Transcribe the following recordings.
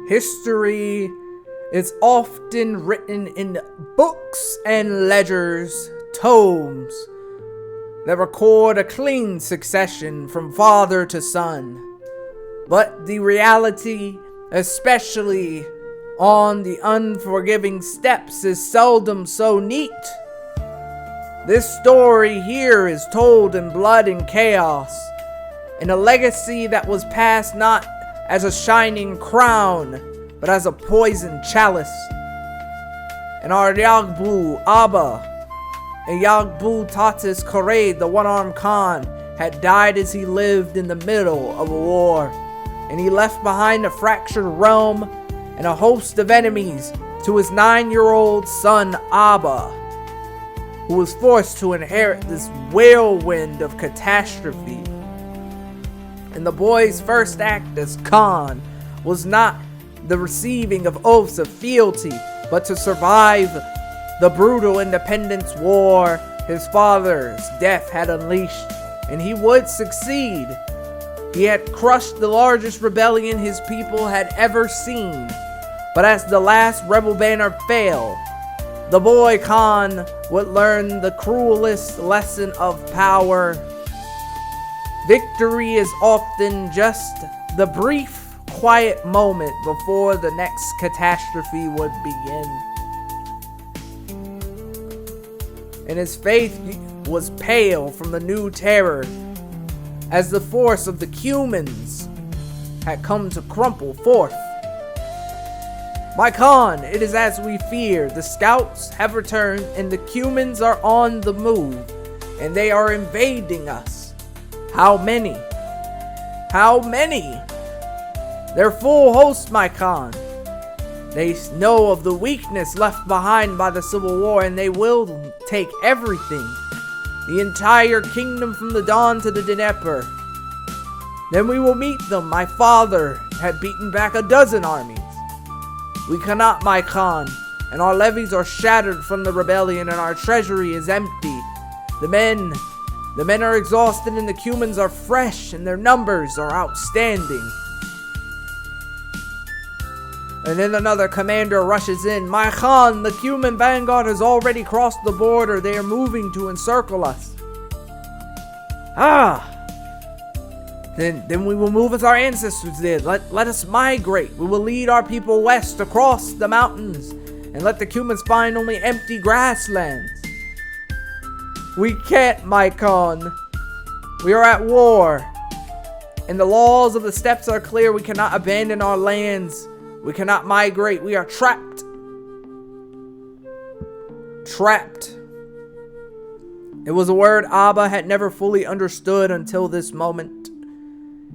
History is often written in books and ledgers, tomes, that record a clean succession from father to son. But the reality, especially on the unforgiving steppes, is seldom so neat. This story here is told in blood and chaos, in a legacy that was passed not as a shining crown, but as a poisoned chalice. And our Yagbu Abba and Yagbu Tatis Koraid, the one-armed Khan, had died as he lived in the middle of a war, and he left behind a fractured realm and a host of enemies to his 9-year-old son Abba, who was forced to inherit this whirlwind of catastrophe. And the boy's first act as Khan was not the receiving of oaths of fealty, but to survive the brutal independence war his father's death had unleashed. And he would succeed. He had crushed the largest rebellion his people had ever seen. But as the last rebel banner fell, the boy Khan would learn the cruelest lesson of power. Victory is often just the brief, quiet moment before the next catastrophe would begin. And his faith was pale from the new terror, as the force of the Cumans had come to crumple forth. My Khan, it is as we feared. The scouts have returned, and the Cumans are on the move, and they are invading us. How many? How many? Their full host, my Khan. They know of the weakness left behind by the Civil War, and they will take everything. The entire kingdom from the Don to the Dnieper. Then we will meet them. My father had beaten back a dozen armies. We cannot, my Khan, and our levies are shattered from the rebellion, and our treasury is empty. The men are exhausted, and the Cumans are fresh, and their numbers are outstanding. And then another commander rushes in. My Khan, the Cuman vanguard has already crossed the border. They are moving to encircle us. Then we will move as our ancestors did. Let us migrate. We will lead our people west across the mountains and let the Cumans find only empty grasslands. We can't, my Khan. We are at war. And the laws of the steppes are clear. We cannot abandon our lands. We cannot migrate. We are trapped. Trapped. It was a word Abba had never fully understood until this moment.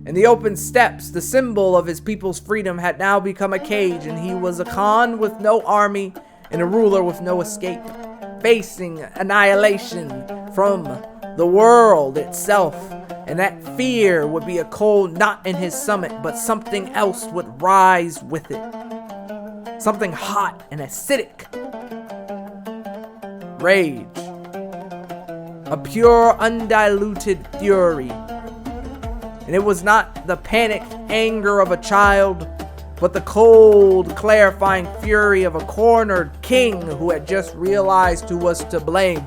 In the open steppes, the symbol of his people's freedom had now become a cage, and he was a Khan with no army and a ruler with no escape, facing annihilation from the world itself. And that fear would be a coal not in his stomach, but something else would rise with it. Something hot and acidic. Rage. A pure, undiluted fury. And it was not the panicked anger of a child, but the cold, clarifying fury of a cornered king who had just realized who was to blame.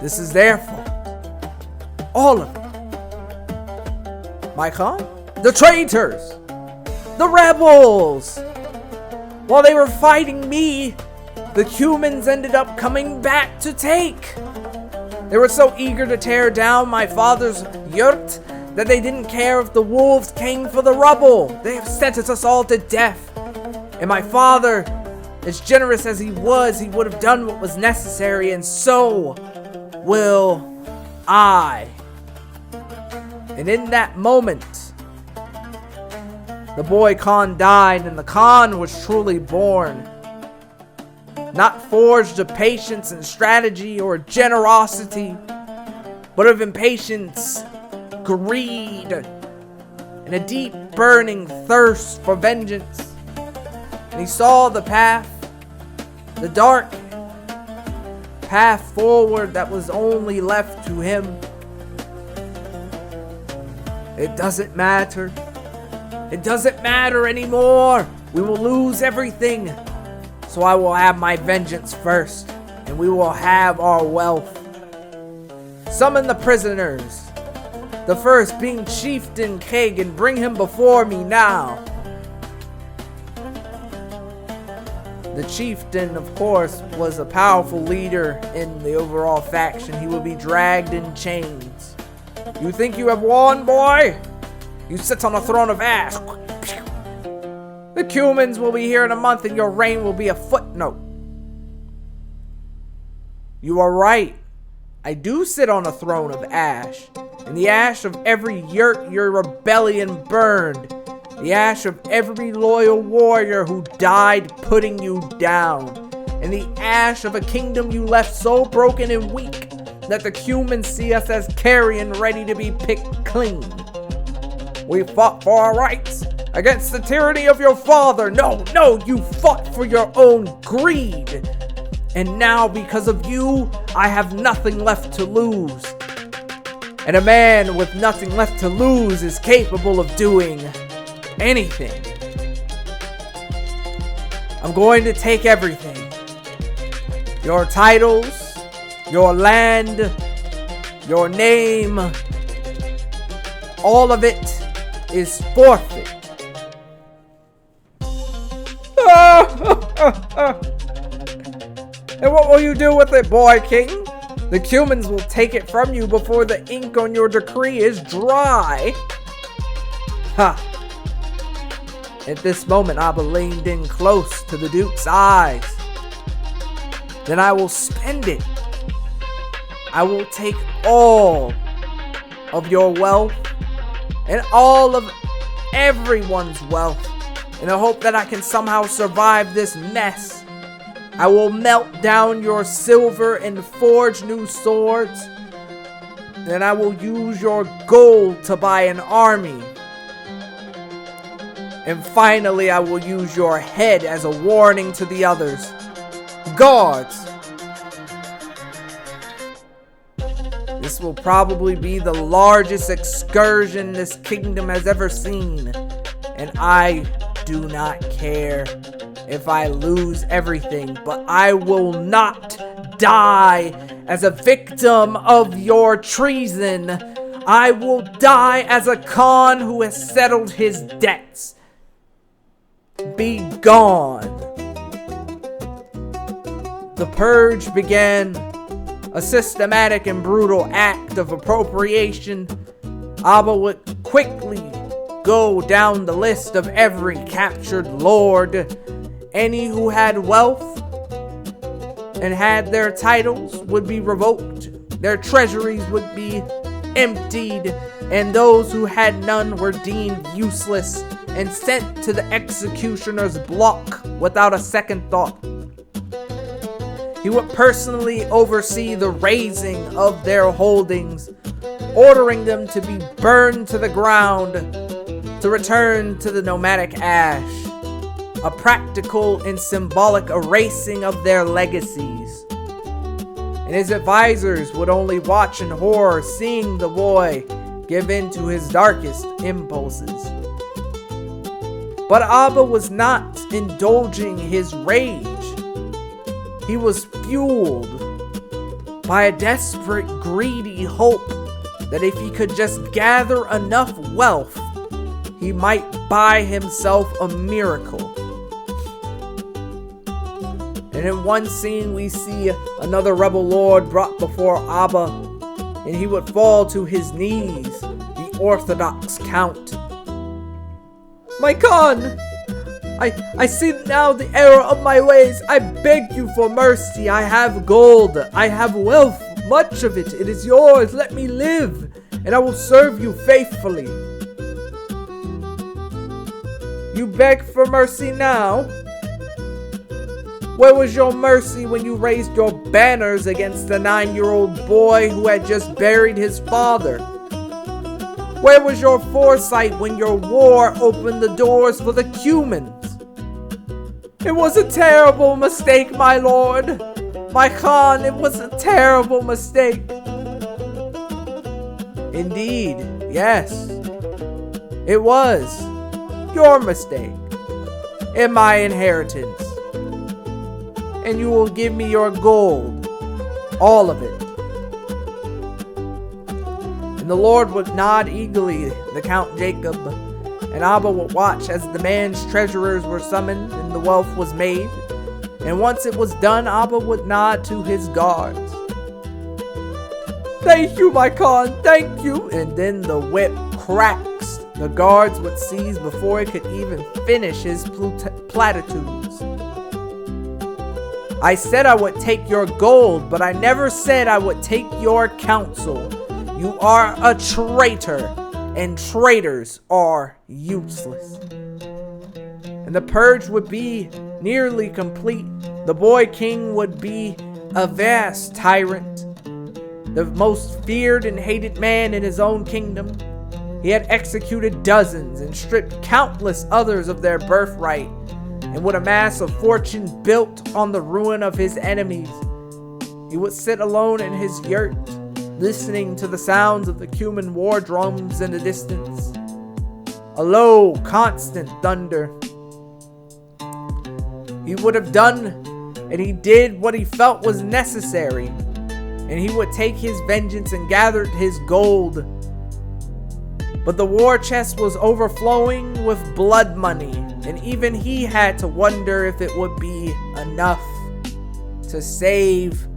This is their fault. All of it. My Khan? The traitors! The rebels! While they were fighting me, the Cumans ended up coming back to take. They were so eager to tear down my father's yurt that they didn't care if the wolves came for the rubble. They have sentenced us all to death. And my father, as generous as he would have done what was necessary, and so will I. And in that moment, the boy Khan died, and the Khan was truly born. Not forged of patience and strategy or generosity, but of impatience, greed, and a deep burning thirst for vengeance. And he saw the path, the dark path forward that was only left to him. It doesn't matter It doesn't matter anymore. We will lose everything. So I will have my vengeance first, and we will have our wealth. Summon the prisoners. The first being Chieftain Kagan. Bring him before me now. The chieftain, of course, was a powerful leader in the overall faction. He will be dragged in chains. You think you have won, boy? You sit on a throne of ash. The Cumans will be here in a month and your reign will be a footnote. You are right. I do sit on a throne of ash. In the ash of every yurt your rebellion burned. The ash of every loyal warrior who died putting you down. And the ash of a kingdom you left so broken and weak that the Cumans see us as carrion ready to be picked clean. We fought for our rights against the tyranny of your father. No, you fought for your own greed. And now because of you, I have nothing left to lose. And a man with nothing left to lose is capable of doing anything. I'm going to take everything. Your titles, your land, your name, all of it is forfeit. And what will you do with it, boy king? The Cumans will take it from you before the ink on your decree is dry. Ha! At this moment, Abba leaned in close to the Duke's eyes. Then I will spend it. I will take all of your wealth and all of everyone's wealth in the hope that I can somehow survive this mess. I will melt down your silver and forge new swords. Then I will use your gold to buy an army. And finally, I will use your head as a warning to the others. Guards! This will probably be the largest excursion this kingdom has ever seen. And I do not care if I lose everything, but I will not die as a victim of your treason. I will die as a Khan who has settled his debts. Be gone. The purge began, a systematic and brutal act of appropriation. Abba would quickly go down the list of every captured lord. Any who had wealth and had their titles would be revoked. Their treasuries would be emptied, and those who had none were deemed useless and sent to the executioner's block without a second thought. He would personally oversee the razing of their holdings, ordering them to be burned to the ground to return to the nomadic ash, a practical and symbolic erasing of their legacies. And his advisors would only watch in horror, seeing the boy give in to his darkest impulses. But Abba was not indulging his rage. He was fueled by a desperate, greedy hope that if he could just gather enough wealth, he might buy himself a miracle. And in one scene, we see another rebel lord brought before Abba, and he would fall to his knees, the Orthodox Count. My Khan! I see now the error of my ways. I beg you for mercy. I have gold. I have wealth. Much of it. It is yours. Let me live, and I will serve you faithfully. You beg for mercy now? Where was your mercy when you raised your banners against the 9-year-old boy who had just buried his father? Where was your foresight when your war opened the doors for the Cumans? It was a terrible mistake, my lord. My Khan, it was a terrible mistake. Indeed, yes, it was. your mistake, and my inheritance. And you will give me your gold, all of it. And the Lord would nod eagerly to Count Jacob, and Abba would watch as the man's treasurers were summoned and the wealth was made. And once it was done, Abba would nod to his guards. "Thank you, my Khan, thank you." And then the whip cracks. The guards would seize before he could even finish his platitudes. "I said I would take your gold, but I never said I would take your counsel. You are a traitor, and traitors are useless." And the purge would be nearly complete. The boy king would be a vast tyrant, the most feared and hated man in his own kingdom. He had executed dozens and stripped countless others of their birthright, and would amass a fortune built on the ruin of his enemies. He would sit alone in his yurt, listening to the sounds of the Cuman war drums in the distance. A low, constant thunder. He would have done, and he did what he felt was necessary, and he would take his vengeance and gathered his gold. But the war chest was overflowing with blood money, and even he had to wonder if it would be enough to save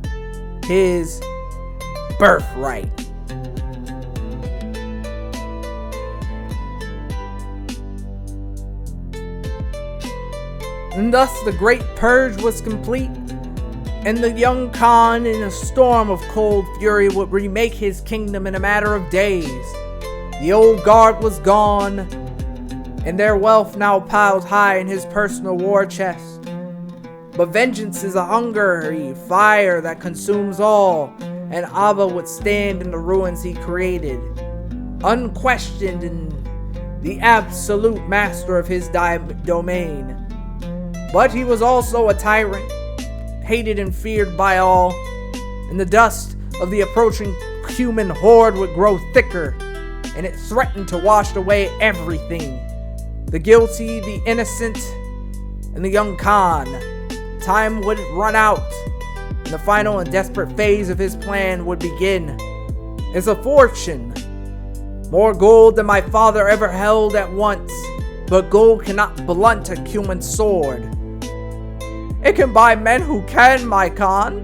his birthright. And thus the great purge was complete, and the young Khan, in a storm of cold fury, would remake his kingdom in a matter of days. The old guard was gone, and their wealth now piled high in his personal war chest. But vengeance is a hungry fire that consumes all, and Abba would stand in the ruins he created, unquestioned and the absolute master of his domain. But he was also a tyrant, hated and feared by all, and the dust of the approaching human horde would grow thicker, and it threatened to wash away everything. The guilty, the innocent, and the young Khan. Time would run out, and the final and desperate phase of his plan would begin. It's a fortune. More gold than my father ever held at once, but gold cannot blunt a Cuman sword. It can buy men who can, my Khan.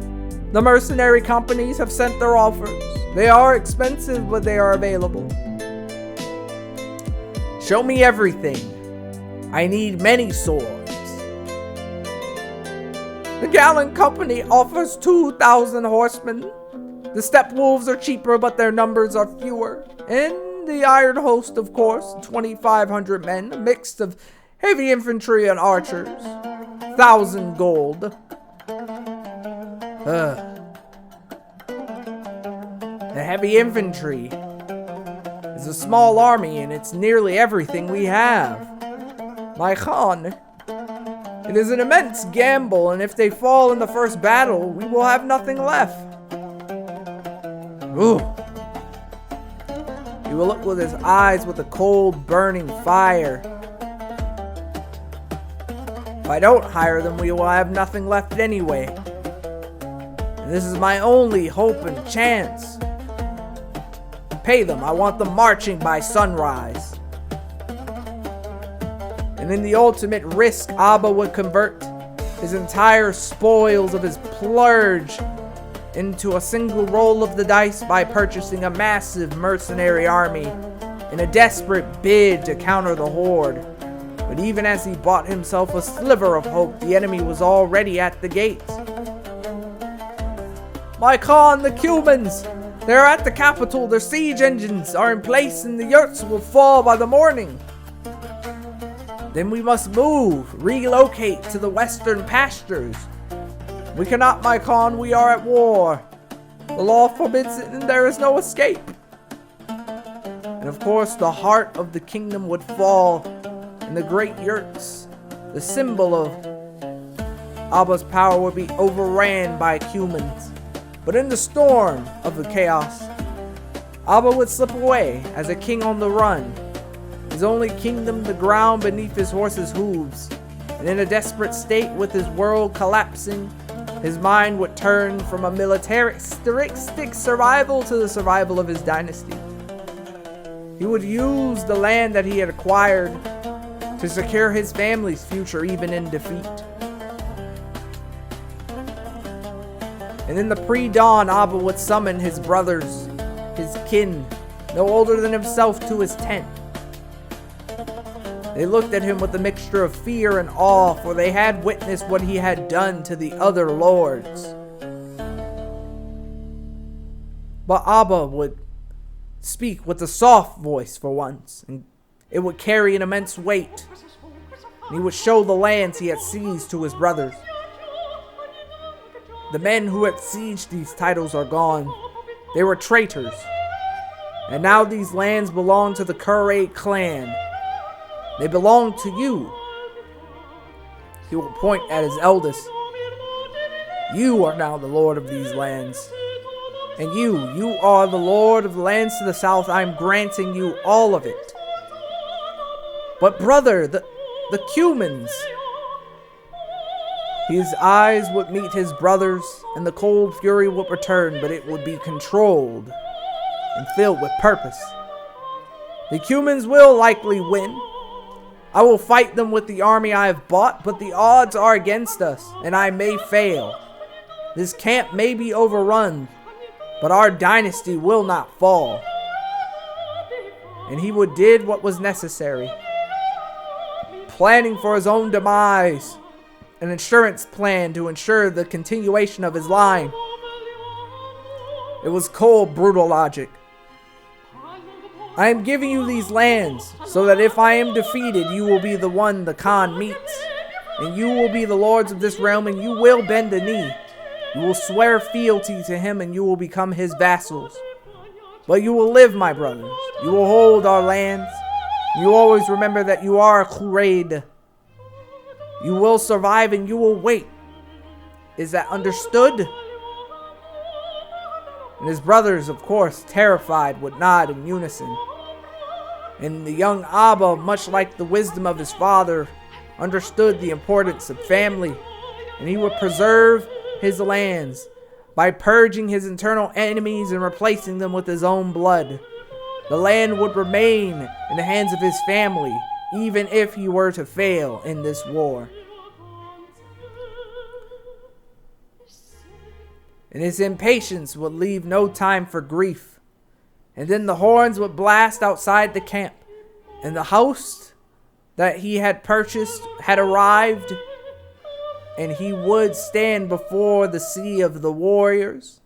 The mercenary companies have sent their offers. They are expensive, but they are available. Show me everything. I need many swords. The Gallant Company offers 2,000 horsemen. The steppe wolves are cheaper, but their numbers are fewer. And the Iron Host, of course, 2,500 men, mixed of heavy infantry and archers. 1,000 gold. The heavy infantry is a small army, and it's nearly everything we have. My Khan, it is an immense gamble, and if they fall in the first battle, we will have nothing left. Ooh. He will look with his eyes with a cold, burning fire. If I don't hire them, we will have nothing left anyway. And this is my only hope and chance. Pay them. I want them marching by sunrise. And in the ultimate risk, Abba would convert his entire spoils of his plurge into a single roll of the dice by purchasing a massive mercenary army in a desperate bid to counter the horde. But even as he bought himself a sliver of hope, the enemy was already at the gates. My Khan, the Cumans! They're at the capital, their siege engines are in place, and the yurts will fall by the morning. Then we must move, relocate to the western pastures. We cannot, my Khan, we are at war. The law forbids it, and there is no escape. And of course, the heart of the kingdom would fall, and the great yurts, the symbol of Abba's power, would be overran by Cumans. But in the storm of the chaos, Abba would slip away as a king on the run. his only kingdom the ground beneath his horse's hooves. And in a desperate state, with his world collapsing, his mind would turn from a militaristic survival to the survival of his dynasty. He would use the land that he had acquired to secure his family's future even in defeat. And in the pre-dawn, Abba would summon his brothers, his kin, no older than himself, to his tent. They looked at him with a mixture of fear and awe, for they had witnessed what he had done to the other lords. But Abba would speak with a soft voice for once, and it would carry an immense weight. And he would show the lands he had seized to his brothers. The men who had sieged these titles are gone. They were traitors. And now these lands belong to the Kure clan. They belong to you. He will point at his eldest. You are now the lord of these lands. And you are the lord of the lands to the south. I am granting you all of it. But brother, the Cumans. His eyes would meet his brother's, and the cold fury would return, but it would be controlled and filled with purpose. The Cumans will likely win. I will fight them with the army I have bought, but the odds are against us, and I may fail. This camp may be overrun, but our dynasty will not fall. And he did what was necessary, planning for his own demise, an insurance plan to ensure the continuation of his line. It was cold, brutal logic. I am giving you these lands so that if I am defeated, you will be the one the Khan meets. And you will be the lords of this realm, and you will bend the knee. You will swear fealty to him, and you will become his vassals. But you will live, my brothers. You will hold our lands. You always remember that you are a Khuraid. You will survive, and you will wait. Is that understood? And his brothers, of course, terrified, would nod in unison. And the young Abba, much like the wisdom of his father, understood the importance of family. And he would preserve his lands by purging his internal enemies and replacing them with his own blood. The land would remain in the hands of his family, even if he were to fail in this war. And his impatience would leave no time for grief. And then the horns would blast outside the camp, and the host that he had purchased had arrived, and he would stand before the sea of the warriors.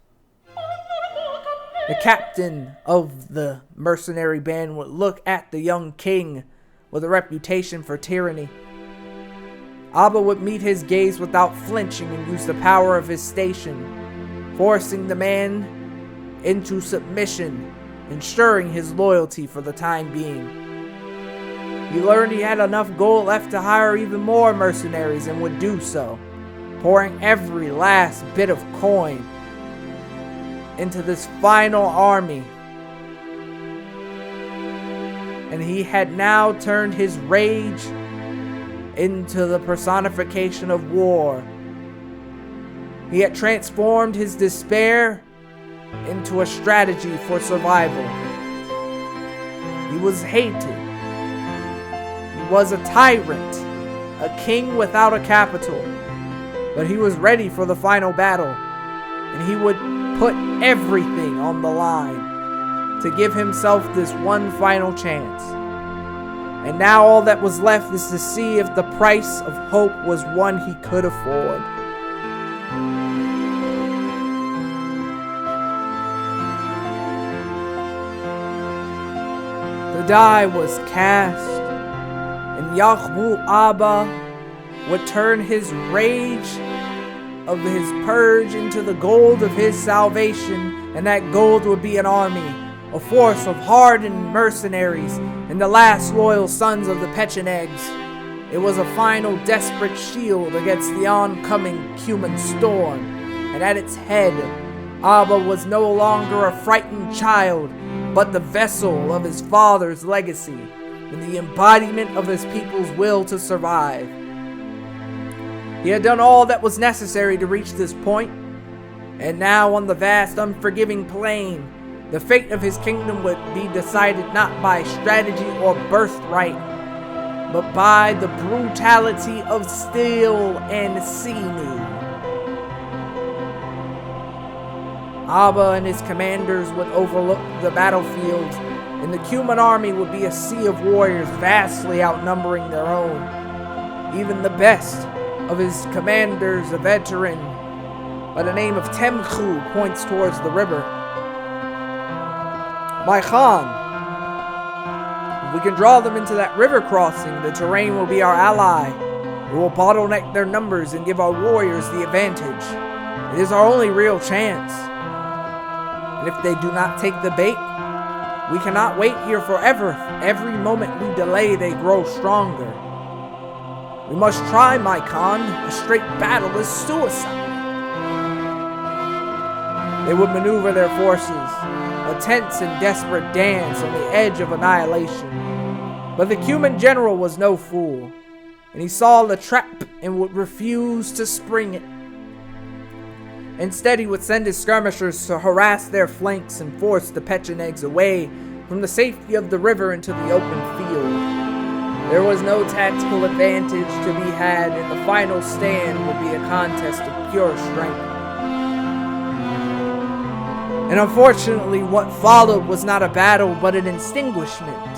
The captain of the mercenary band would look at the young king with a reputation for tyranny. Abba would meet his gaze without flinching and use the power of his station, forcing the man into submission, ensuring his loyalty for the time being. He learned he had enough gold left to hire even more mercenaries and would do so, pouring every last bit of coin into this final army. And he had now turned his rage into the personification of war. He had transformed his despair into a strategy for survival. He was hated. He was a tyrant, a king without a capital. But he was ready for the final battle, and he would put everything on the line to give himself this one final chance. And now all that was left is to see if the price of hope was one he could afford. The die was cast, and Yaquub Abba would turn his rage of his purge into the gold of his salvation, and that gold would be an army, a force of hardened mercenaries, and the last loyal sons of the Pechenegs. It was a final desperate shield against the oncoming Cuman storm, and at its head, Abba was no longer a frightened child, but the vessel of his father's legacy. and the embodiment of his people's will to survive. He had done all that was necessary to reach this point, and now on the vast, unforgiving plain, the fate of his kingdom would be decided not by strategy or birthright, but by the brutality of steel and sinew. Abba and his commanders would overlook the battlefield, and the Cuman army would be a sea of warriors vastly outnumbering their own. Even the best of his commanders, a veteran by the name of Temchu, points towards the river. My Khan, if we can draw them into that river crossing, the terrain will be our ally. It will bottleneck their numbers and give our warriors the advantage. It is our only real chance. And if they do not take the bait, we cannot wait here forever. Every moment we delay, they grow stronger. We must try, my Khan. A straight battle is suicide. They would maneuver their forces, a tense and desperate dance on the edge of annihilation. But the Cuman general was no fool, and he saw the trap and would refuse to spring it. Instead, he would send his skirmishers to harass their flanks and force the Pechenegs away from the safety of the river into the open field. There was no tactical advantage to be had, and the final stand would be a contest of pure strength. And unfortunately, what followed was not a battle, but an extinguishment.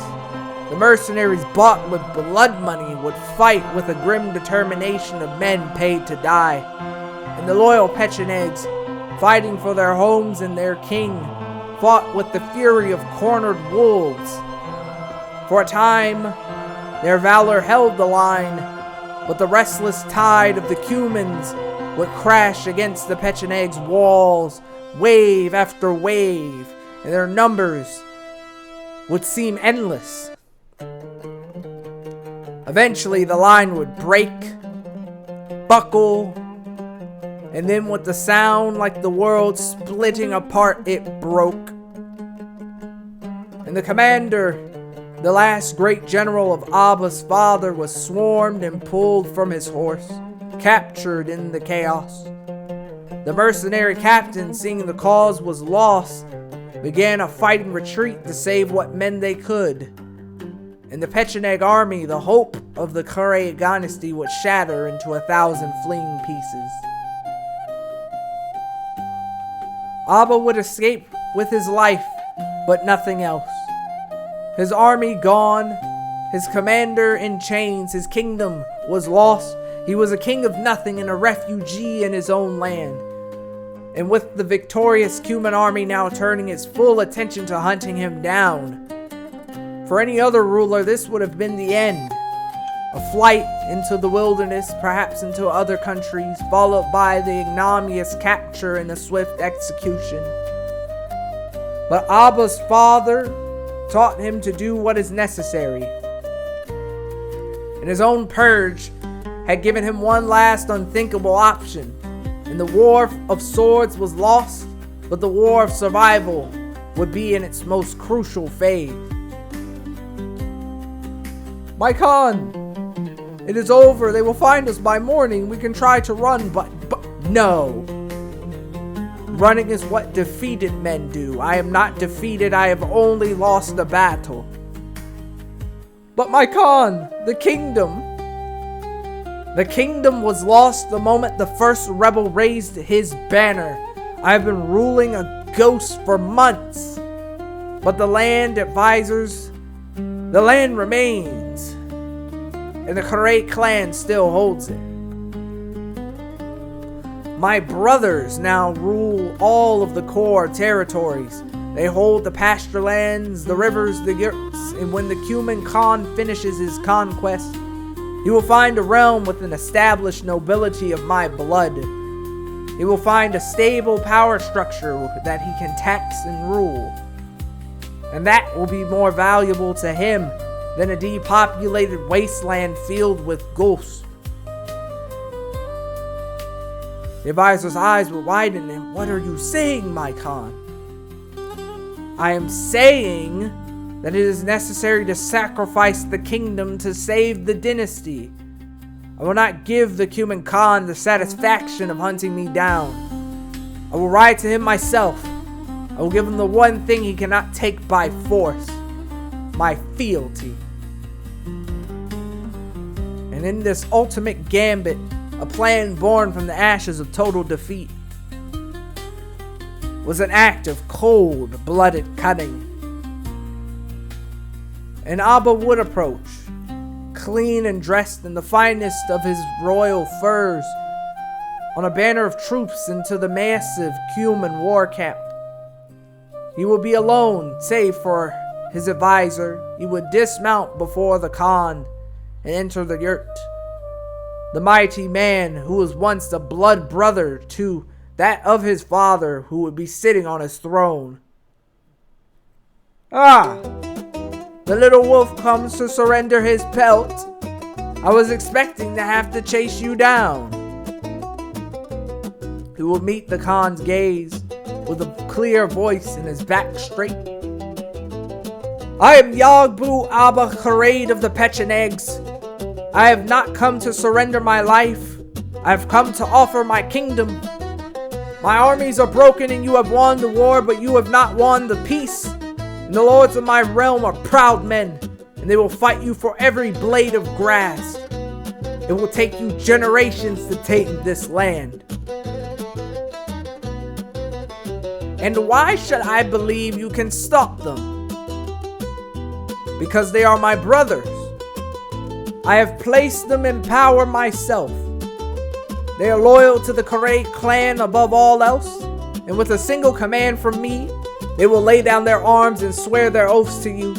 The mercenaries bought with blood money would fight with a grim determination of men paid to die. And the loyal Pechenegs, fighting for their homes and their king, fought with the fury of cornered wolves. For a time, their valor held the line, but the restless tide of the Cumans would crash against the Pechenegs' walls, wave after wave, and their numbers would seem endless. Eventually, the line would break, buckle, and then with the sound like the world splitting apart, it broke. And the commander, the last great general of Abba's father, was swarmed and pulled from his horse, captured in the chaos. The mercenary captain, seeing the cause was lost, began a fighting retreat to save what men they could. And the Pecheneg army, the hope of the Kare dynasty, would shatter into 1,000 fleeing pieces. Abba would escape with his life, but nothing else. His army gone, his commander in chains, his kingdom was lost. He was a king of nothing and a refugee in his own land. And with the victorious Cuman army now turning its full attention to hunting him down. For any other ruler, this would have been the end. A flight into the wilderness, perhaps into other countries, followed by the ignominious capture and a swift execution. But Abba's father taught him to do what is necessary. And his own purge had given him one last unthinkable option. And the war of swords was lost, but the war of survival would be in its most crucial phase. My Khan, it is over. They will find us by morning. We can try to run, but no. Running is what defeated men do. I am not defeated. I have only lost a battle. But my Khan, the kingdom was lost the moment the first rebel raised his banner. I have been ruling a ghost for months. But the land remains. And the Kare clan still holds it. My brothers now rule all of the core territories. They hold the pasture lands, the rivers, the yurts, and when the Cuman Khan finishes his conquest, he will find a realm with an established nobility of my blood. He will find a stable power structure that he can tax and rule. And that will be more valuable to him than a depopulated wasteland filled with ghosts. The advisor's eyes were widened, and what are you saying, my Khan? I am saying that it is necessary to sacrifice the kingdom to save the dynasty. I will not give the Cuman Khan the satisfaction of hunting me down. I will ride to him myself. I will give him the one thing he cannot take by force, my fealty. And in this ultimate gambit, a plan born from the ashes of total defeat, was an act of cold-blooded cunning. And Abba would approach, clean and dressed in the finest of his royal furs, on a banner of troops into the massive Cuman war camp. He would be alone, save for his advisor. He would dismount before the Khan and enter the yurt. The mighty man who was once a blood brother to that of his father, who would be sitting on his throne. Ah! The little wolf comes to surrender his pelt. I was expecting to have to chase you down. He will meet the Khan's gaze with a clear voice and his back straight. I am Yagbu Abba Kharid of the Pechenegs. I have not come to surrender my life. I have come to offer my kingdom. My armies are broken and you have won the war, but you have not won the peace. And the lords of my realm are proud men, and they will fight you for every blade of grass. It will take you generations to take this land. And why should I believe you can stop them? Because they are my brothers. I have placed them in power myself. They are loyal to the Kharid clan above all else, and with a single command from me, they will lay down their arms and swear their oaths to you.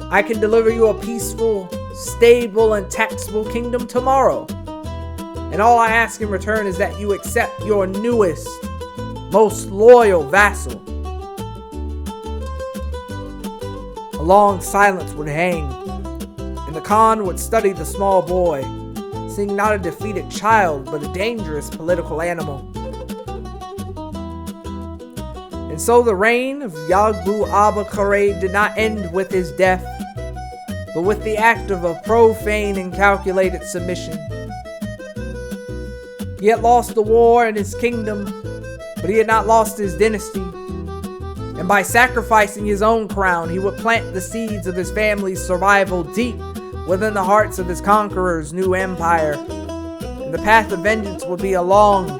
I can deliver you a peaceful, stable, and taxable kingdom tomorrow. And all I ask in return is that you accept your newest, most loyal vassal. A long silence would hang, and the Khan would study the small boy, seeing not a defeated child, but a dangerous political animal. And so the reign of Yagbu Abba Kharid did not end with his death, but with the act of a profane and calculated submission. He had lost the war and his kingdom, but he had not lost his dynasty. And by sacrificing his own crown, he would plant the seeds of his family's survival deep within the hearts of his conqueror's new empire. And the path of vengeance would be a long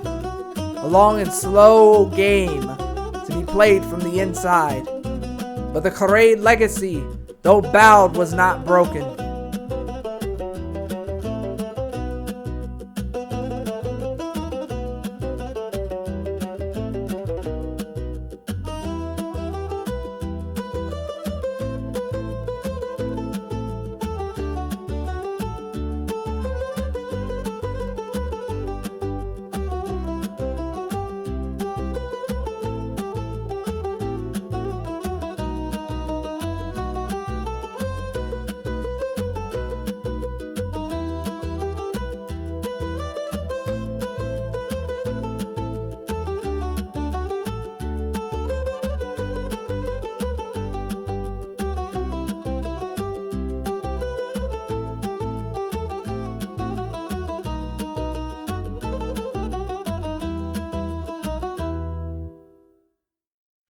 and slow game to be played from the inside. But the Kharid legacy, though bowed, was not broken.